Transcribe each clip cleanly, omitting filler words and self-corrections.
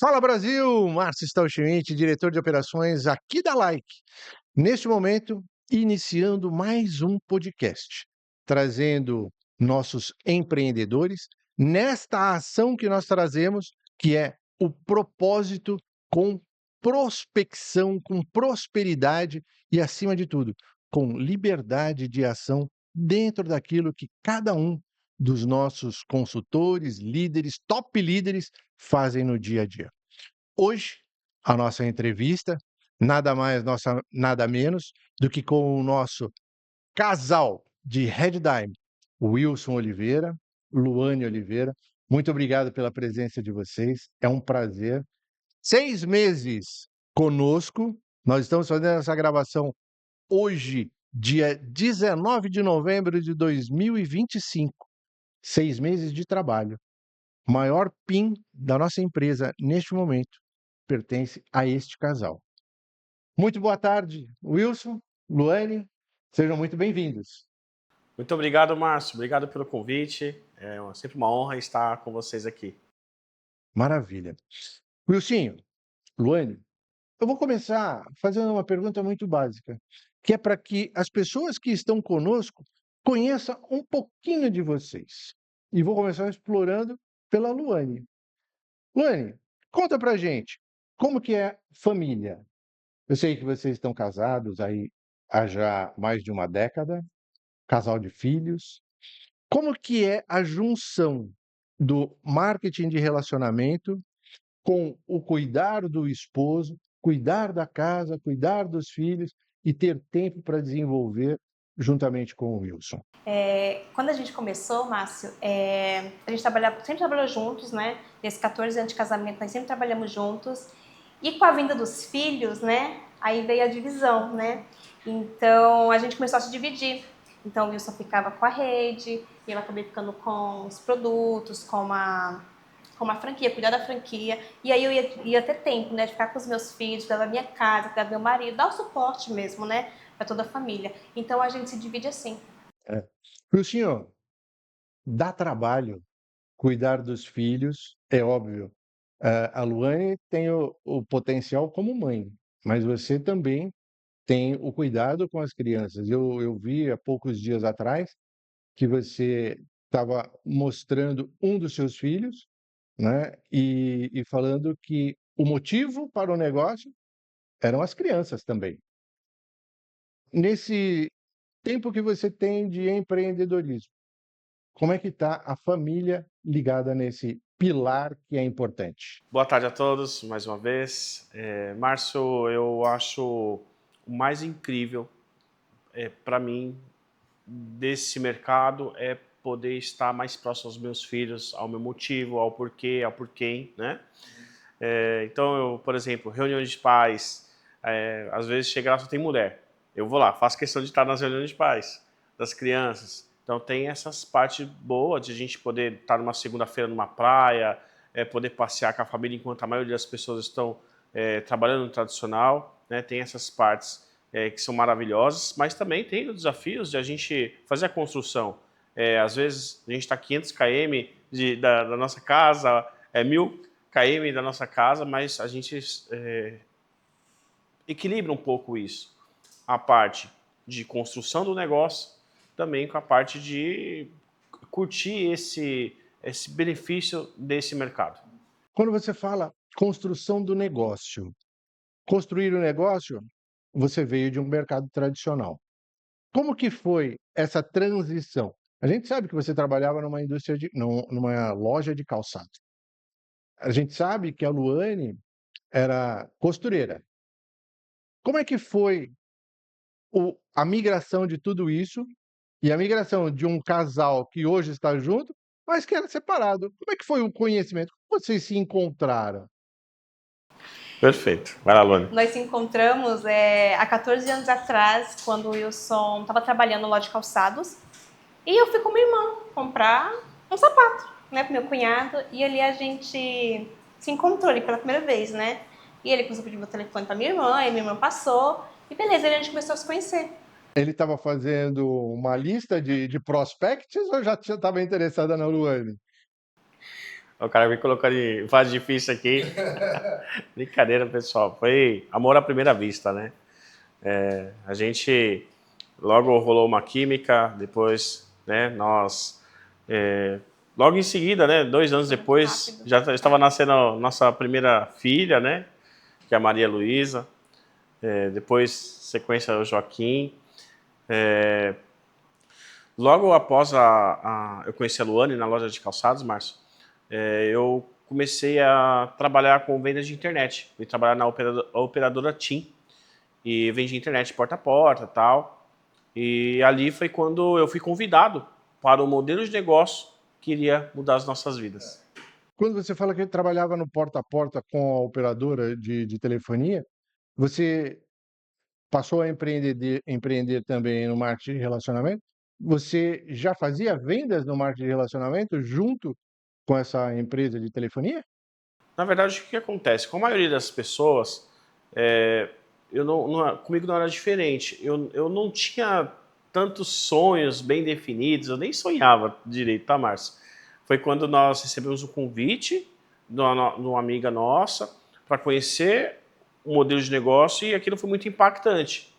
Fala Brasil, Márcio Stauschmidt, diretor de operações aqui da Like. Neste momento, iniciando mais um podcast, trazendo nossos empreendedores nesta ação que nós trazemos, que é o propósito com prospecção, com prosperidade e, acima de tudo, com liberdade de ação dentro daquilo que cada um dos nossos consultores, líderes, top líderes fazem no dia a dia. Hoje, a nossa entrevista, nada mais, nada menos do que com o nosso casal de Headtime, Wilson Oliveira, Luane Oliveira. Muito obrigado pela presença de vocês, é um prazer. 6 meses conosco, nós estamos fazendo essa gravação hoje, dia 19 de novembro de 2025. 6 meses de trabalho. O maior PIN da nossa empresa neste momento pertence a este casal. Muito boa tarde, Wilson, Luane, sejam muito bem-vindos. Muito obrigado, Márcio. Obrigado pelo convite. Sempre uma honra estar com vocês aqui. Maravilha. Wilsinho, Luane, eu vou começar fazendo uma pergunta muito básica, que é para que as pessoas que estão conosco conheçam um pouquinho de vocês. E vou começar explorando pela Luane. Luane, conta pra gente, como que é família? Eu sei que vocês estão casados aí há já mais de uma década, casal de filhos. Como que é a junção do marketing de relacionamento com o cuidar do esposo, cuidar da casa, cuidar dos filhos e ter tempo para desenvolver juntamente com o Wilson? Quando a gente começou, Márcio, a gente sempre trabalhou juntos, né? Nesses 14 anos de casamento, nós sempre trabalhamos juntos. E com a vinda dos filhos, né? Aí veio a divisão, né? Então, a gente começou a se dividir. Então, o Wilson ficava com a rede, e eu acabei ficando com os produtos, com a franquia, cuidar da franquia. E aí eu ia ter tempo, né? De ficar com os meus filhos, cuidar da minha casa, cuidar do meu marido, dar o suporte mesmo, né? Para toda a família. Então, a gente se divide assim. É. Wilson, dá trabalho cuidar dos filhos, é óbvio. A Luane tem o potencial como mãe, mas você também tem o cuidado com as crianças. Eu vi há poucos dias atrás que você estava mostrando um dos seus filhos, né? E falando que o motivo para o negócio eram as crianças também. Nesse tempo que você tem de empreendedorismo, como é que está a família ligada nesse pilar que é importante? Boa tarde a todos, mais uma vez. Márcio, eu acho o mais incrível para mim desse mercado é poder estar mais próximo aos meus filhos, ao meu motivo, ao porquê, ao porquê, né? Então, por exemplo, reuniões de pais, às vezes chega lá só tem mulher. Eu vou lá, faço questão de estar nas reuniões de pais, das crianças. Então tem essas partes boas de a gente poder estar numa segunda-feira numa praia, poder passear com a família enquanto a maioria das pessoas estão trabalhando no tradicional, né? Tem essas partes que são maravilhosas, mas também tem os desafios de a gente fazer a construção. Às vezes a gente está 500 km da nossa casa, 1000 km da nossa casa, mas a gente equilibra um pouco isso. A parte de construção do negócio, também com a parte de curtir esse benefício desse mercado. Quando você fala construção do negócio, construir o negócio, você veio de um mercado tradicional. Como que foi essa transição? A gente sabe que você trabalhava numa indústria numa loja de calçado. A gente sabe que a Luane era costureira. Como é que foi a migração de tudo isso e a migração de um casal que hoje está junto, mas que era separado? Como é que foi o conhecimento? Como vocês se encontraram? Perfeito. Vai lá, Luane. Nós se encontramos há 14 anos atrás, quando o Wilson estava trabalhando na loja de calçados. E eu fui com meu irmão comprar um sapato, né, pro meu cunhado. E ali a gente se encontrou ali pela primeira vez, né? E ele começou a pedir meu telefone pra minha irmã, e minha irmã passou. E beleza, aí a gente começou a se conhecer. Ele estava fazendo uma lista de prospects ou já estava interessada na Luane? O cara me colocou em fase difícil aqui. Brincadeira, pessoal. Foi amor à primeira vista, né? A gente logo rolou uma química, depois, né, nós... logo em seguida, né, 2 anos depois, Rápido. já estava nascendo nossa primeira filha, né? Que é a Maria Luísa. Depois, sequência, o Joaquim. Logo após eu conheci a Luane na loja de calçados, Márcio, eu comecei a trabalhar com vendas de internet. Fui trabalhar na operadora TIM e vendia internet porta a porta e tal. E ali foi quando eu fui convidado para o modelo de negócio que iria mudar as nossas vidas. Quando você fala que ele trabalhava no porta a porta com a operadora de telefonia, você passou a empreender também no marketing de relacionamento? Você já fazia vendas no marketing de relacionamento junto com essa empresa de telefonia? Na verdade, o que acontece? Com a maioria das pessoas, comigo não era diferente. Eu não tinha tantos sonhos bem definidos, eu nem sonhava direito, tá, Márcio? Foi quando nós recebemos um convite de uma amiga nossa para conhecer o modelo de negócio e aquilo foi muito impactante.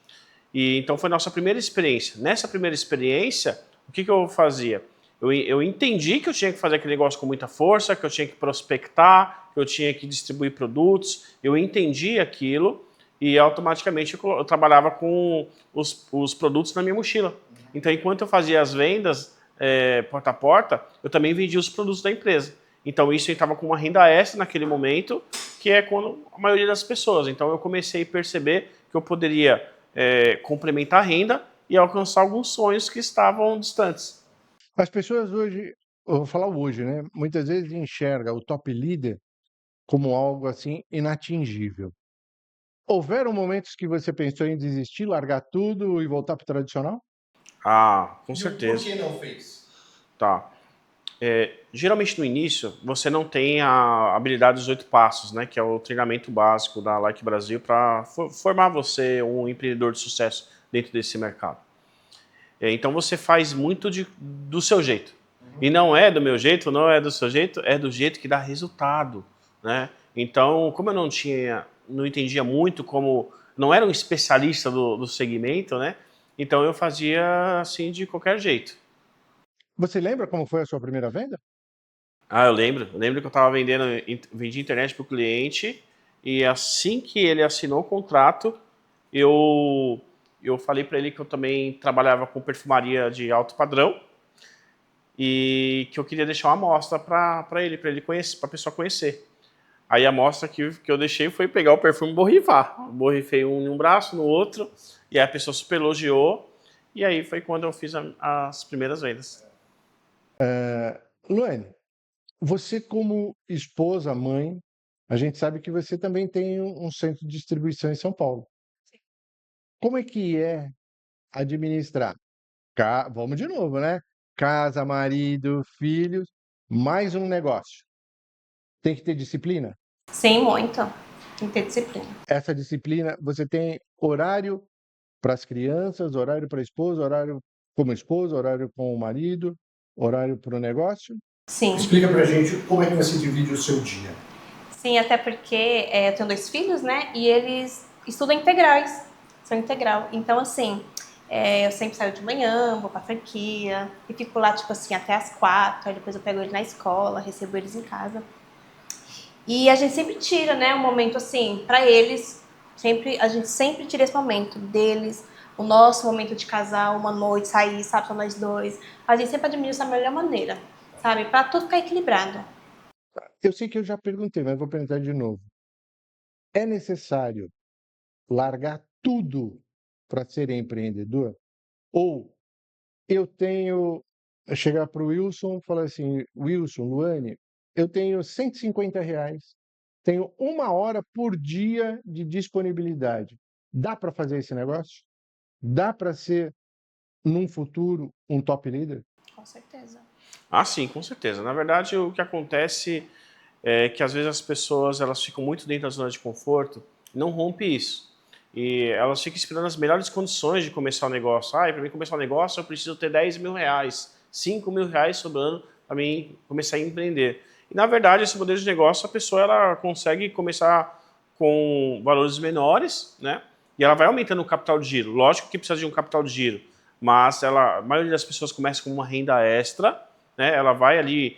E então foi a nossa primeira experiência. Nessa primeira experiência, o que eu fazia? Eu entendi que eu tinha que fazer aquele negócio com muita força, que eu tinha que prospectar, que eu tinha que distribuir produtos. Eu entendi aquilo e automaticamente eu trabalhava com os produtos na minha mochila. Então, enquanto eu fazia as vendas porta a porta, eu também vendia os produtos da empresa. Então, isso entrava com uma renda extra naquele momento, que é quando a maioria das pessoas. Então, eu comecei a perceber que eu poderia complementar a renda e alcançar alguns sonhos que estavam distantes. As pessoas hoje, eu vou falar hoje, né? Muitas vezes enxerga o top leader como algo assim inatingível. Houveram momentos que você pensou em desistir, largar tudo e voltar para o tradicional? Ah, com E certeza. por que não fez? Tá. Geralmente no início você não tem a habilidade dos 8 passos, né? Que é o treinamento básico da Like Brasil para formar você um empreendedor de sucesso dentro desse mercado. Então você faz muito do seu jeito. E não é do meu jeito, não é do seu jeito, é do jeito que dá resultado, né? Então, como eu não entendia muito, como não era um especialista do segmento, né? Então eu fazia assim de qualquer jeito. Você lembra como foi a sua primeira venda? Ah, eu lembro. Eu lembro que eu estava vendia internet para o cliente e assim que ele assinou o contrato, eu, eu falei para ele que eu também trabalhava com perfumaria de alto padrão e que eu queria deixar uma amostra para ele conhecer, para a pessoa conhecer. Aí a amostra que eu deixei foi pegar o perfume e borrifar. Borrifei um em um braço, no outro, e aí a pessoa super elogiou, e aí foi quando eu fiz as primeiras vendas. Luane, você como esposa, mãe, a gente sabe que você também tem um centro de distribuição em São Paulo. Como é administrar? Vamos de novo, né? Casa, marido, filhos, mais um negócio. Tem que ter disciplina? Sim, muito. Tem que ter disciplina. Essa disciplina, você tem horário para as crianças, horário para a esposa, horário como esposa, horário com o marido, horário para o negócio? Sim. Explica pra gente como é que você divide o seu dia. Sim, até porque eu tenho 2 filhos, né? E eles estudam integrais. São integral. Então, assim, eu sempre saio de manhã, vou pra franquia e fico lá, tipo assim, até as 4. Aí depois eu pego eles na escola, recebo eles em casa. E a gente sempre tira, né, um momento assim, pra eles. A gente sempre tira esse momento deles, o nosso momento de casal, uma noite, sair, sabe, só nós dois. A gente sempre administra da melhor maneira, sabe? Pra tudo ficar equilibrado. Eu sei que eu já perguntei, mas vou perguntar de novo. É necessário largar tudo para ser empreendedor? Ou eu tenho chegar para o Wilson e falar assim: Wilson, Luane, eu tenho R$ 150, tenho 1 hora por dia de disponibilidade. Dá para fazer esse negócio? Dá para ser, num futuro, um top leader? Com certeza. Ah, sim, com certeza. Na verdade, o que acontece é que às vezes as pessoas elas ficam muito dentro da zona de conforto e não rompe isso. E elas ficam esperando as melhores condições de começar o negócio. Ah, para mim começar o negócio eu preciso ter R$ 10.000, R$ 5.000 sobrando para mim começar a empreender. E, na verdade, esse modelo de negócio, a pessoa ela consegue começar com valores menores, né? E ela vai aumentando o capital de giro. Lógico que precisa de um capital de giro, mas a maioria das pessoas começa com uma renda extra, né? Ela vai ali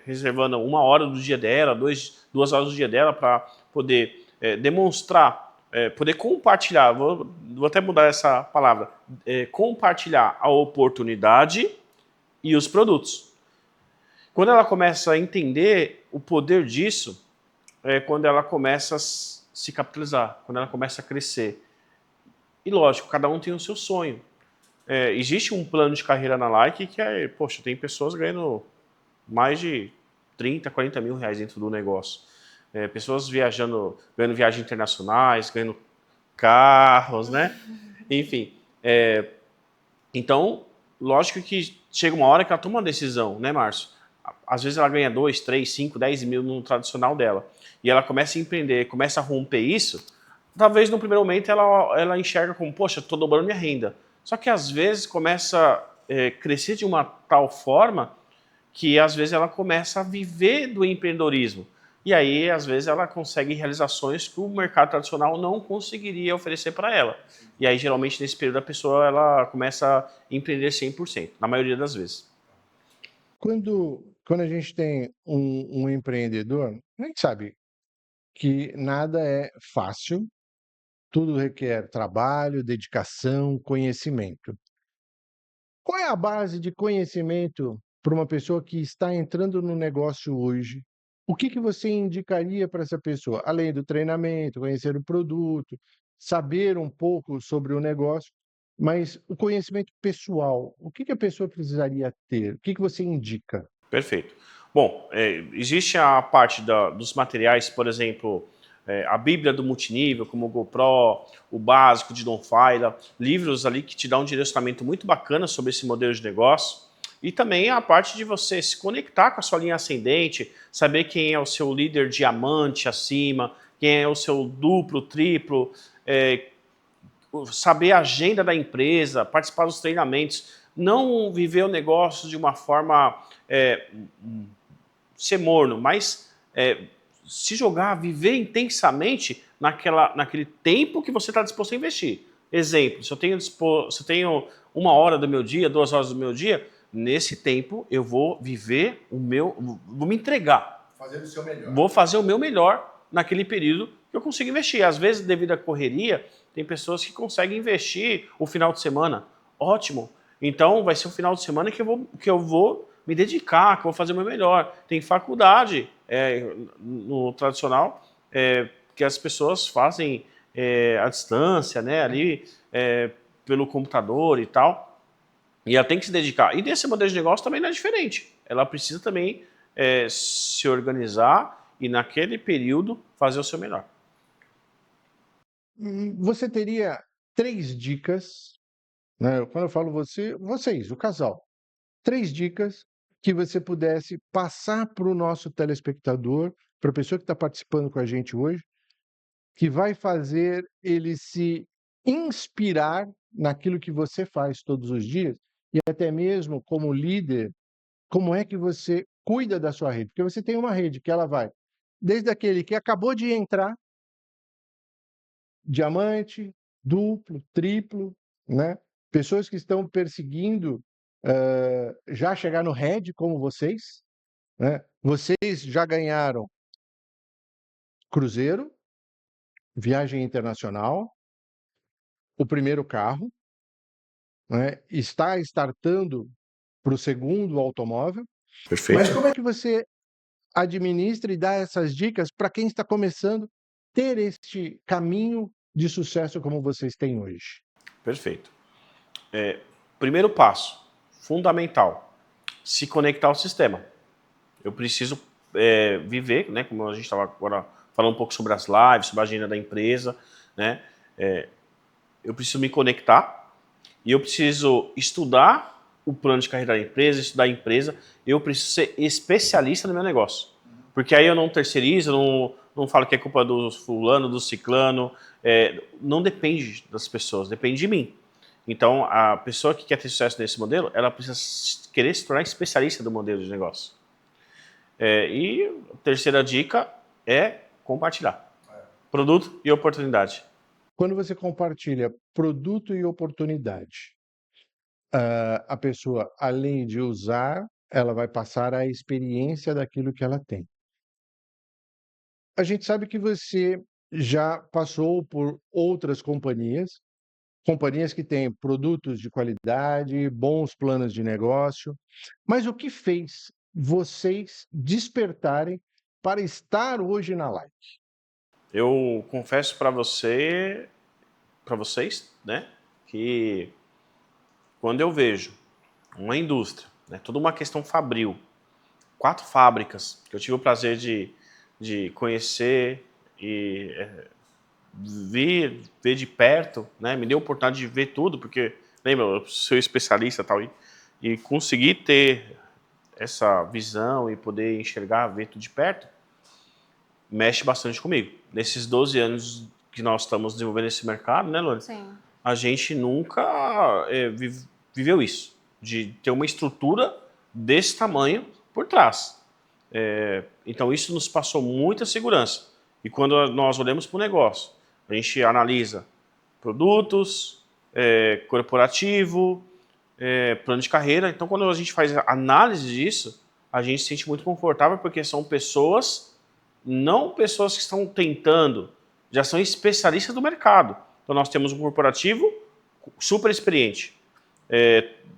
reservando 1 hora do dia dela, 2 horas do dia dela para poder demonstrar, poder compartilhar, vou até mudar essa palavra, compartilhar a oportunidade e os produtos. Quando ela começa a entender o poder disso, é quando ela começa a se capitalizar, quando ela começa a crescer. E lógico, cada um tem o seu sonho. Existe um plano de carreira na Like que poxa, tem pessoas ganhando mais de 30, 40 mil reais dentro do negócio. Pessoas viajando, ganhando viagens internacionais, ganhando carros, né? Enfim. Então, lógico que chega uma hora que ela toma uma decisão, né, Márcio? Às vezes ela ganha 2, 3, 5, 10 mil no tradicional dela. E ela começa a empreender, começa a romper isso. Talvez no primeiro momento ela enxerga como, poxa, estou dobrando minha renda. Só que às vezes começa a crescer de uma tal forma que às vezes ela começa a viver do empreendedorismo. E aí, às vezes, ela consegue realizações que o mercado tradicional não conseguiria oferecer para ela. E aí, geralmente, nesse período, a pessoa ela começa a empreender 100%, na maioria das vezes. Quando a gente tem um empreendedor, a gente sabe que nada é fácil, tudo requer trabalho, dedicação, conhecimento. Qual é a base de conhecimento para uma pessoa que está entrando no negócio hoje? O que você indicaria para essa pessoa? Além do treinamento, conhecer o produto, saber um pouco sobre o negócio, mas o conhecimento pessoal, o que a pessoa precisaria ter? O que você indica? Perfeito. Bom, existe a parte dos materiais, por exemplo, a Bíblia do multinível, como o GoPro, o básico de Don Faila, livros ali que te dão um direcionamento muito bacana sobre esse modelo de negócio. E também a parte de você se conectar com a sua linha ascendente, saber quem é o seu líder diamante acima, quem é o seu duplo, triplo, saber a agenda da empresa, participar dos treinamentos, não viver o negócio de uma forma ser morno, mas se jogar, viver intensamente naquele tempo que você está disposto a investir. Exemplo, se eu tenho 1 hora do meu dia, 2 horas do meu dia, nesse tempo eu vou viver vou me entregar. Fazer o seu melhor. Vou fazer o meu melhor naquele período que eu consigo investir. Às vezes, devido à correria, tem pessoas que conseguem investir o final de semana. Ótimo. Então, vai ser o final de semana que eu vou me dedicar, que eu vou fazer o meu melhor. Tem faculdade no tradicional que as pessoas fazem à distância, né, ali pelo computador e tal. E ela tem que se dedicar. E nesse modelo de negócio também não é diferente. Ela precisa também se organizar e naquele período fazer o seu melhor. Você teria 3 dicas, né? Quando eu falo vocês, o casal, 3 dicas que você pudesse passar para o nosso telespectador, para a pessoa que está participando com a gente hoje, que vai fazer ele se inspirar naquilo que você faz todos os dias e até mesmo como líder, como é que você cuida da sua rede? Porque você tem uma rede que ela vai desde aquele que acabou de entrar, diamante, duplo, triplo, né? Pessoas que estão perseguindo já chegar no red como vocês, né? Vocês já ganharam cruzeiro, viagem internacional, o primeiro carro, né? Está startando para o segundo automóvel. Perfeito. Mas como é que você administra e dá essas dicas para quem está começando a ter este caminho de sucesso como vocês têm hoje? Perfeito. Primeiro passo, fundamental, se conectar ao sistema. Eu preciso viver, né, como a gente estava agora falando um pouco sobre as lives, sobre a agenda da empresa, né, eu preciso me conectar e eu preciso estudar o plano de carreira da empresa, estudar a empresa, eu preciso ser especialista no meu negócio. Porque aí eu não terceirizo, não falo que é culpa do fulano, do ciclano, não depende das pessoas, depende de mim. Então, a pessoa que quer ter sucesso nesse modelo, ela precisa querer se tornar especialista do modelo de negócio. E a terceira dica é compartilhar. Produto e oportunidade. Quando você compartilha produto e oportunidade, a pessoa, além de usar, ela vai passar a experiência daquilo que ela tem. A gente sabe que você já passou por outras companhias, companhias que têm produtos de qualidade, bons planos de negócio, mas o que fez vocês despertarem para estar hoje na Live? Eu confesso para vocês, né, que quando eu vejo uma indústria, né, toda uma questão fabril, 4 fábricas que eu tive o prazer de conhecer e ver de perto, né, me deu a oportunidade de ver tudo, porque, lembra, eu sou especialista e tal, e conseguir ter essa visão e poder enxergar, ver tudo de perto, mexe bastante comigo. Nesses 12 anos que nós estamos desenvolvendo esse mercado, né, Lore? Sim. A gente nunca viveu isso, de ter uma estrutura desse tamanho por trás. Então isso nos passou muita segurança. E quando nós olhamos para o negócio, a gente analisa produtos, corporativo, plano de carreira. Então quando a gente faz a análise disso, a gente se sente muito confortável porque são pessoas, não pessoas que estão tentando, já são especialistas do mercado. Então nós temos um corporativo super experiente.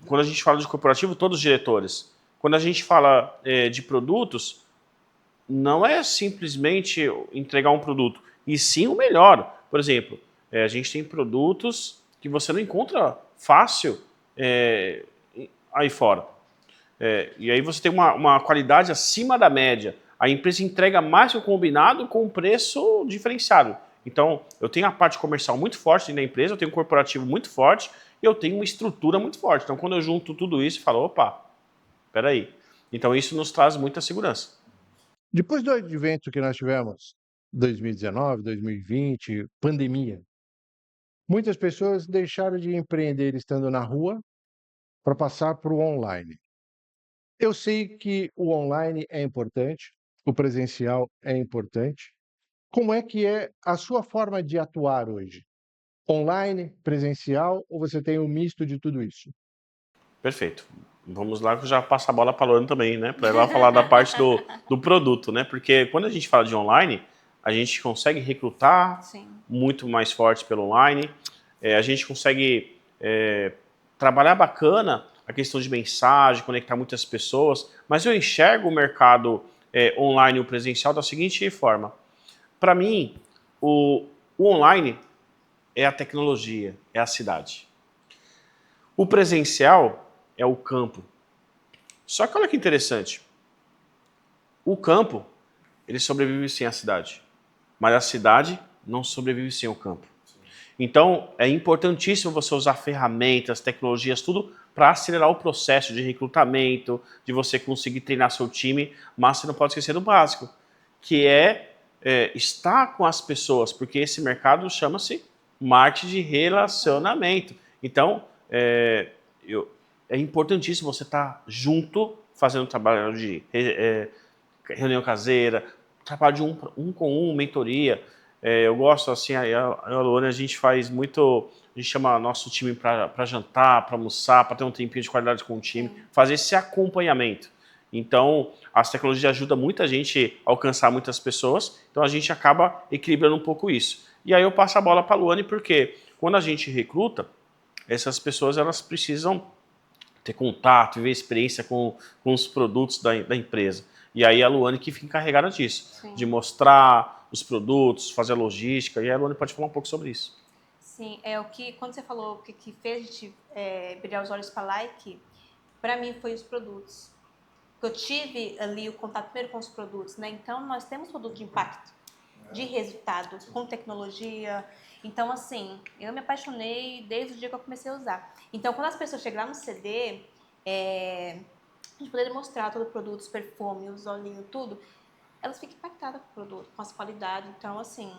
Quando a gente fala de corporativo, todos os diretores. Quando a gente fala de produtos, não é simplesmente entregar um produto, e sim o melhor. Por exemplo, a gente tem produtos que você não encontra fácil aí fora. E aí você tem uma qualidade acima da média. A empresa entrega mais que o combinado com um preço diferenciado. Então, eu tenho a parte comercial muito forte na empresa, eu tenho um corporativo muito forte e eu tenho uma estrutura muito forte. Então, quando eu junto tudo isso, eu falo, opa, peraí. Então, isso nos traz muita segurança. Depois do advento que nós tivemos, 2019, 2020, pandemia, muitas pessoas deixaram de empreender estando na rua para passar para o online. Eu sei que o online é importante, o presencial é importante. Como é que é a sua forma de atuar hoje? Online, presencial ou você tem um misto de tudo isso? Perfeito. Vamos lá que eu já passo a bola para a Lorena também, né? Para ela falar da parte do produto, né? Porque quando a gente fala de online, a gente consegue recrutar Sim. muito mais forte pelo online. A gente consegue trabalhar bacana a questão de mensagem, conectar muitas pessoas. Mas eu enxergo o mercado online e o presencial da seguinte forma. Para mim, o online é a tecnologia, é a cidade. O presencial é o campo. Só que olha que interessante. O campo, ele sobrevive sem a cidade. Mas a cidade não sobrevive sem o campo. Então, é importantíssimo você usar ferramentas, tecnologias, tudo para acelerar o processo de recrutamento, de você conseguir treinar seu time, mas você não pode esquecer do básico, que é estar com as pessoas, porque esse mercado chama-se marketing de relacionamento. Então, é importantíssimo você estar junto, fazendo trabalho de reunião caseira, trabalho de um com um, mentoria. Eu gosto, assim, a Luana, a gente faz muito, a gente chama nosso time para jantar, para almoçar, para ter um tempinho de qualidade com o time, fazer esse acompanhamento. Então, as tecnologias ajudam muita gente a alcançar muitas pessoas, então a gente acaba equilibrando um pouco isso. E aí eu passo a bola para a Luane, porque quando a gente recruta, essas pessoas elas precisam ter contato, viver experiência com os produtos da empresa. E aí a Luane que fica encarregada disso, Sim. de mostrar os produtos, fazer a logística, e a Luane pode falar um pouco sobre isso. Sim, é o que, quando você falou o que fez a gente brilhar os olhos para Like, para mim foi os produtos. Eu tive ali o contato primeiro com os produtos, né? Então, nós temos produto de impacto, de resultado, com tecnologia. Então, assim, eu me apaixonei desde o dia que eu comecei a usar. Então, quando as pessoas chegam lá no CD, a gente poder mostrar todo o produto, os perfumes, os olhinhos, tudo, elas ficam impactadas com o produto, com as qualidades. Então, assim,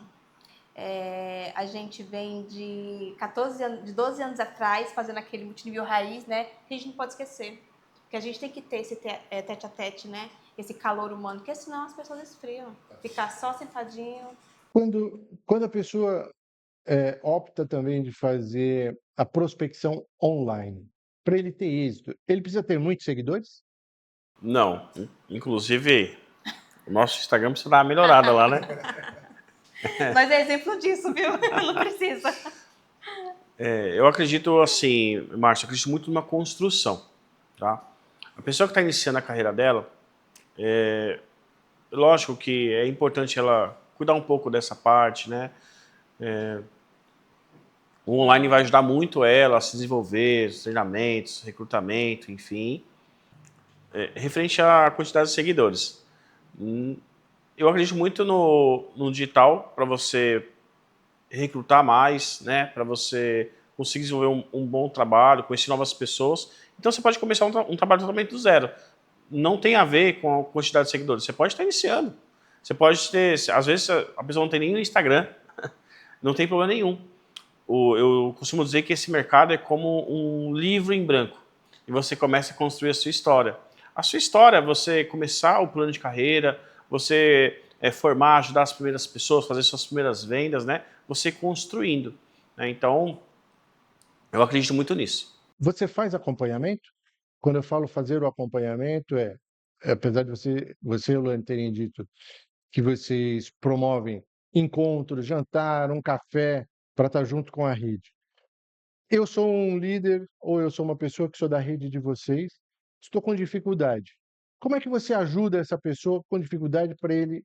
a gente vem de 14 anos, de 12 anos atrás, fazendo aquele multinível raiz, né? Que a gente não pode esquecer. Porque a gente tem que ter esse tete a tete, né? esse calor humano, porque senão as pessoas esfriam. Ficar só sentadinho. Quando a pessoa opta também de fazer a prospecção online, para ele ter êxito, ele precisa ter muitos seguidores? Não. Inclusive, o nosso Instagram precisa dar uma melhorada lá, né? Nós é exemplo disso, viu? Não precisa. Eu acredito assim, Márcio, eu acredito muito numa construção, tá? A pessoa que está iniciando a carreira dela, lógico que é importante ela cuidar um pouco dessa parte, né? O online vai ajudar muito ela a se desenvolver, os treinamentos, recrutamento, enfim. Referente à quantidade de seguidores. Eu acredito muito no digital para você recrutar mais, né? Para você conseguir desenvolver um bom trabalho, conhecer novas pessoas. Então você pode começar um trabalho totalmente do zero. Não tem a ver com a quantidade de seguidores. Você pode estar iniciando. Você pode ter, às vezes a pessoa não tem nem no Instagram, não tem problema nenhum. Eu costumo dizer que esse mercado é como um livro em branco e você começa a construir a sua história. A sua história é você começar o plano de carreira, você formar, ajudar as primeiras pessoas, fazer suas primeiras vendas, né? Você construindo, né? Então, eu acredito muito nisso. Você faz acompanhamento? Quando eu falo fazer o acompanhamento, apesar de você e o Lani terem dito que vocês promovem encontros, jantar, um café para estar junto com a rede. Eu sou um líder ou eu sou uma pessoa que sou da rede de vocês, estou com dificuldade. Como é que você ajuda essa pessoa com dificuldade para ele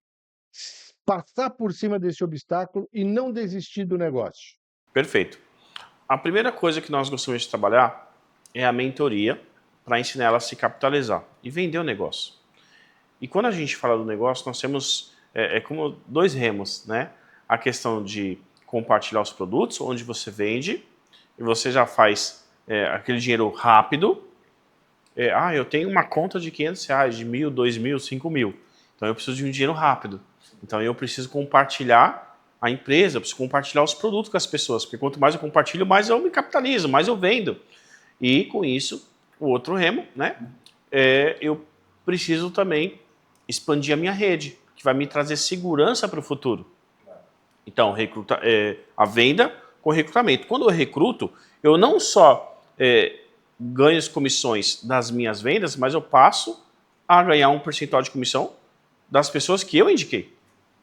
passar por cima desse obstáculo e não desistir do negócio? Perfeito. A primeira coisa que nós gostamos de trabalhar é a mentoria para ensinar ela a se capitalizar e vender o negócio. E quando a gente fala do negócio, nós temos como dois remos, né? A questão de compartilhar os produtos, onde você vende e você já faz aquele dinheiro rápido. Eu tenho uma conta de R$500, de 1.000, 2.000, 5.000. Então eu preciso de um dinheiro rápido. Então eu preciso compartilhar a empresa, eu preciso compartilhar os produtos com as pessoas, porque quanto mais eu compartilho, mais eu me capitalizo, mais eu vendo. E com isso, o outro remo, né? Eu preciso também expandir a minha rede, que vai me trazer segurança para o futuro. Então, a venda com recrutamento. Quando eu recruto, eu não só ganho as comissões das minhas vendas, mas eu passo a ganhar um percentual de comissão das pessoas que eu indiquei.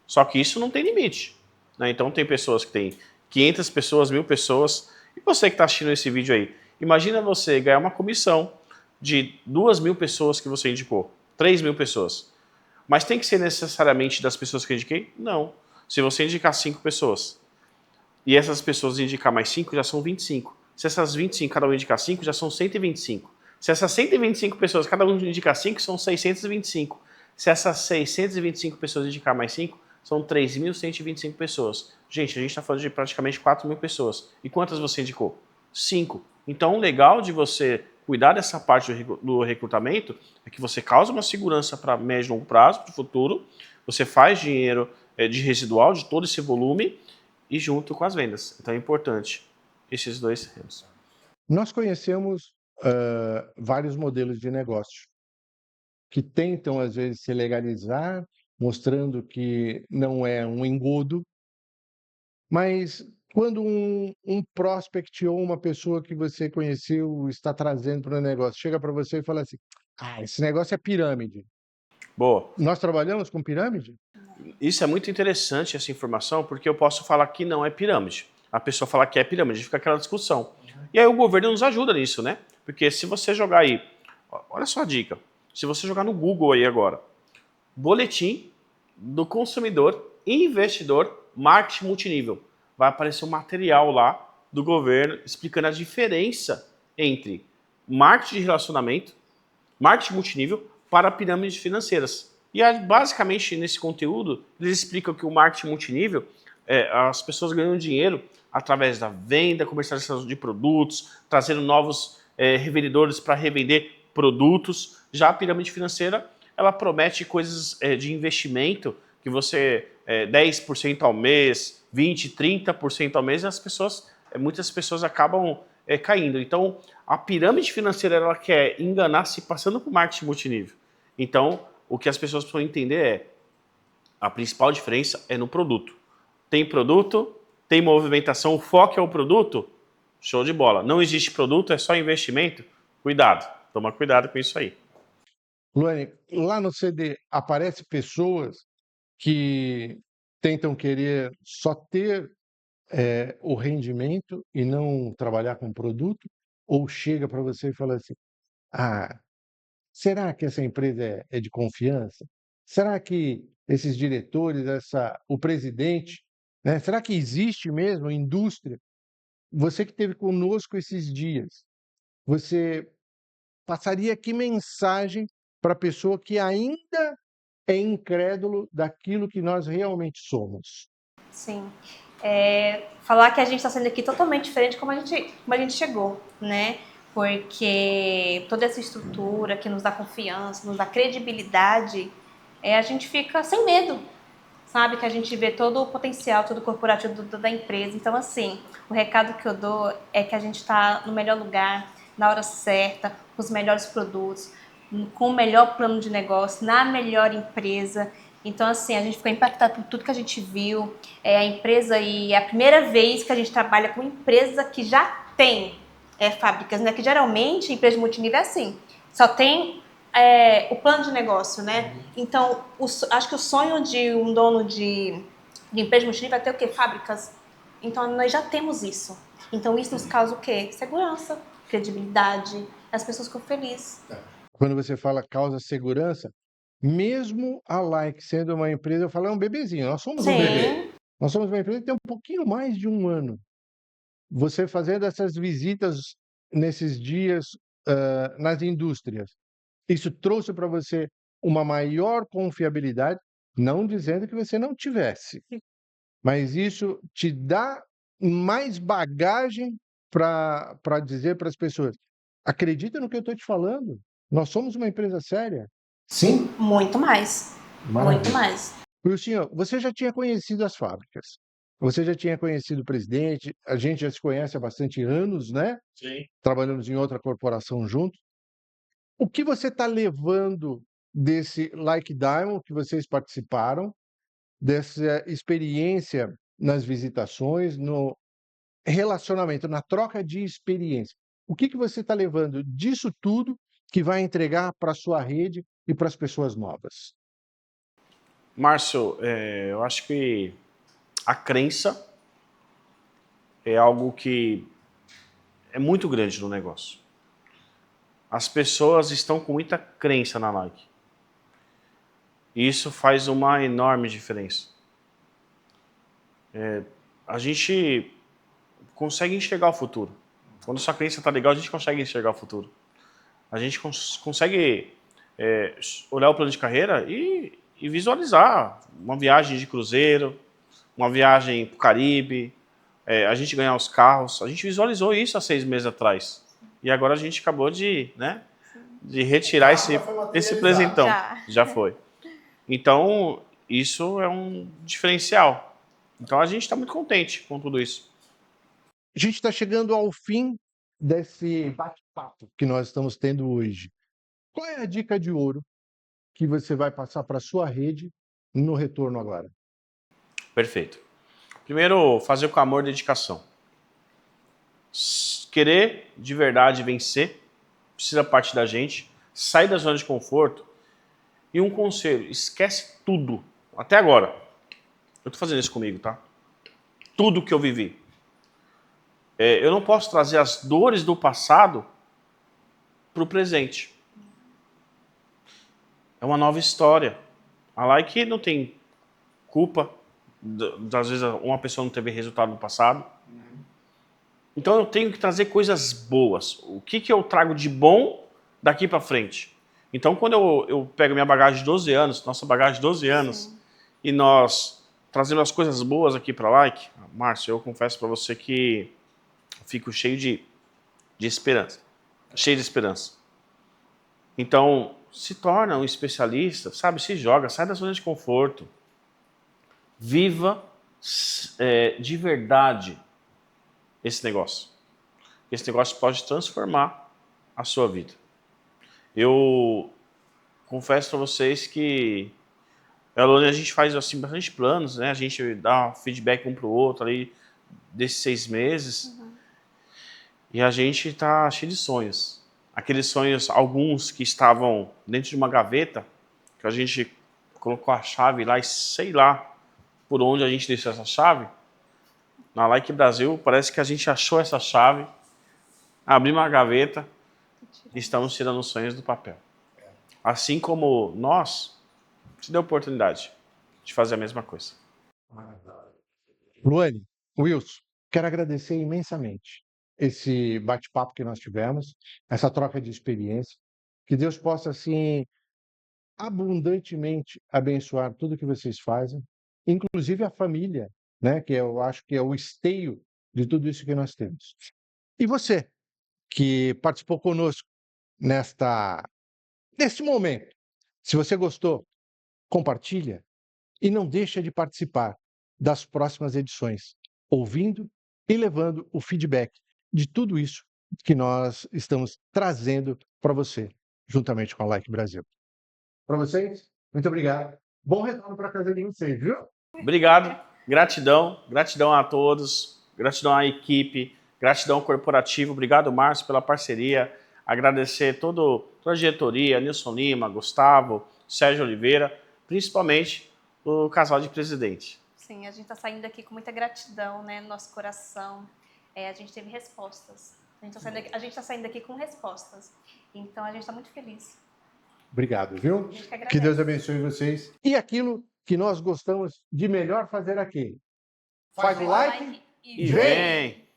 Só que isso não tem limite, né? Então tem pessoas que têm 500 pessoas, 1.000 pessoas. E você que está assistindo esse vídeo aí, imagina você ganhar uma comissão de 2.000 pessoas que você indicou, 3.000 pessoas. Mas tem que ser necessariamente das pessoas que eu indiquei? Não. Se você indicar 5 pessoas e essas pessoas indicar mais 5, já são 25. Se essas 25, cada um indicar 5, já são 125. Se essas 125 pessoas, cada um indicar 5, são 625. Se essas 625 pessoas indicar mais 5, são 3.125 pessoas. Gente, a gente está falando de praticamente 4.000 pessoas. E quantas você indicou? 5. Então, o legal de você cuidar dessa parte do recrutamento é que você causa uma segurança para médio e longo prazo, para o futuro, você faz dinheiro de residual, de todo esse volume, e junto com as vendas. Então é importante esses dois ramos. Nós conhecemos vários modelos de negócio que tentam, às vezes, se legalizar, mostrando que não é um engodo, mas quando um prospect ou uma pessoa que você conheceu está trazendo para o negócio, chega para você e fala assim: esse negócio é pirâmide. Boa. Nós trabalhamos com pirâmide? Isso é muito interessante, essa informação, porque eu posso falar que não é pirâmide. A pessoa fala que é pirâmide, fica aquela discussão. E aí o governo nos ajuda nisso, né? Porque se você jogar aí, olha só a dica, se você jogar no Google aí agora, boletim do consumidor, investidor, marketing multinível, vai aparecer um material lá do governo explicando a diferença entre marketing de relacionamento, marketing multinível para pirâmides financeiras. E basicamente nesse conteúdo eles explicam que o marketing multinível, as pessoas ganham dinheiro através da venda, comercialização de produtos, trazendo novos revendedores para revender produtos. Já a pirâmide financeira, ela promete coisas de investimento que você 10% ao mês, 20%, 30% ao mês, e muitas pessoas acabam caindo. Então, a pirâmide financeira ela quer enganar se passando por marketing multinível. Então, o que as pessoas precisam entender é a principal diferença é no produto. Tem produto, tem movimentação, o foco é o produto, show de bola. Não existe produto, é só investimento, cuidado, toma cuidado com isso aí. Luane, lá no CD aparece pessoas que tentam querer só ter o rendimento e não trabalhar com produto? Ou chega para você e fala assim: ah, será que essa empresa é de confiança? Será que esses diretores, o presidente, né? Será que existe mesmo indústria? Você que esteve conosco esses dias, você passaria que mensagem para a pessoa que ainda é incrédulo daquilo que nós realmente somos? Sim. Falar que a gente está sendo aqui totalmente diferente como a gente chegou, né? Porque toda essa estrutura que nos dá confiança, nos dá credibilidade, a gente fica sem medo, sabe? Que a gente vê todo o potencial, todo o corporativo da empresa. Então, assim, o recado que eu dou é que a gente está no melhor lugar, na hora certa, com os melhores produtos, com o melhor plano de negócio, na melhor empresa. Então, assim, a gente ficou impactado por tudo que a gente viu. A empresa, e é a primeira vez que a gente trabalha com empresa que já tem fábricas, né? Que geralmente, empresa de multinível é assim, só tem o plano de negócio, né? Então, acho que o sonho de um dono de empresa de multinível é ter o quê? Fábricas. Então, nós já temos isso. Então, isso nos causa o quê? Segurança, credibilidade. As pessoas ficam felizes. Quando você fala causa segurança, mesmo a Like sendo uma empresa, eu falo, é um bebezinho, nós somos um bebê. Sim, Nós somos uma empresa que tem um pouquinho mais de um ano. Você fazendo essas visitas nesses dias nas indústrias, isso trouxe para você uma maior confiabilidade, não dizendo que você não tivesse, mas isso te dá mais bagagem para dizer para as pessoas: acredita no que eu estou te falando, nós somos uma empresa séria. Sim? muito mais. Muito Maravilha. mais. E o senhor, você já tinha conhecido as fábricas, você já tinha conhecido o presidente, a gente já se conhece há bastante anos, né? Sim. Trabalhamos em outra corporação juntos. O que você está levando desse Like Diamond que vocês participaram, dessa experiência nas visitações, no relacionamento, na troca de experiência? O que você está levando disso tudo que vai entregar para a sua rede e para as pessoas novas? Márcio, eu acho que a crença é algo que é muito grande no negócio. As pessoas estão com muita crença na Like. E isso faz uma enorme diferença. A gente consegue enxergar o futuro. Quando sua crença está legal, a gente consegue enxergar o futuro. A gente consegue olhar o plano de carreira e visualizar uma viagem de cruzeiro, uma viagem para o Caribe, a gente ganhar os carros. A gente visualizou isso há 6 meses atrás. E agora a gente acabou de retirar esse presentão. Já foi. Então, isso é um diferencial. Então, a gente está muito contente com tudo isso. A gente está chegando ao fim desse bate-papo que nós estamos tendo hoje. Qual é a dica de ouro que você vai passar para a sua rede no retorno agora? Perfeito. Primeiro, fazer com amor e dedicação. Querer de verdade vencer, precisa partir da gente, sair da zona de conforto. E um conselho, esquece tudo. Até agora. Eu tô fazendo isso comigo, tá? Tudo que eu vivi. Eu não posso trazer as dores do passado pro presente. É uma nova história. A Like não tem culpa, às vezes uma pessoa não teve resultado no passado. Então eu tenho que trazer coisas boas. O que eu trago de bom daqui para frente? Então quando eu pego minha bagagem de 12 anos, nossa bagagem de 12 anos, sim, e nós trazemos as coisas boas aqui para Like, Márcio, eu confesso para você que fico cheio de esperança. Cheio de esperança. Então, se torna um especialista, sabe? Se joga, sai da zona de conforto. Viva de verdade esse negócio. Esse negócio pode transformar a sua vida. Eu confesso para vocês que a gente faz assim, bastante planos, né? A gente dá feedback um para o outro ali desses 6 meses e a gente está cheio de sonhos. Aqueles sonhos, alguns que estavam dentro de uma gaveta, que a gente colocou a chave lá e sei lá por onde a gente deixou essa chave. Na Like Brasil, parece que a gente achou essa chave, abrimos a gaveta e estamos tirando os sonhos do papel. Assim como nós, te deu a oportunidade de fazer a mesma coisa. Luane, Wilson, quero agradecer imensamente esse bate-papo que nós tivemos, essa troca de experiência. Que Deus possa, assim, abundantemente abençoar tudo que vocês fazem, inclusive a família, né? Que eu acho que é o esteio de tudo isso que nós temos. E você, que participou conosco neste momento, se você gostou, compartilha e não deixa de participar das próximas edições, ouvindo e levando o feedback de tudo isso que nós estamos trazendo para você, juntamente com a Like Brasil. Para vocês, muito obrigado. Bom retorno para casa de vocês, viu? Obrigado, gratidão a todos, gratidão à equipe, gratidão ao corporativo. Obrigado, Márcio, pela parceria. Agradecer toda a diretoria, Nilson Lima, Gustavo, Sérgio Oliveira, principalmente o casal de presidente. Sim, a gente está saindo aqui com muita gratidão, né, no nosso coração. A gente teve respostas. A gente está saindo aqui com respostas. Então, a gente está muito feliz. Obrigado, viu? A gente que agradece. Que Deus abençoe vocês. E aquilo que nós gostamos de melhor fazer aqui. Faz o like E vem!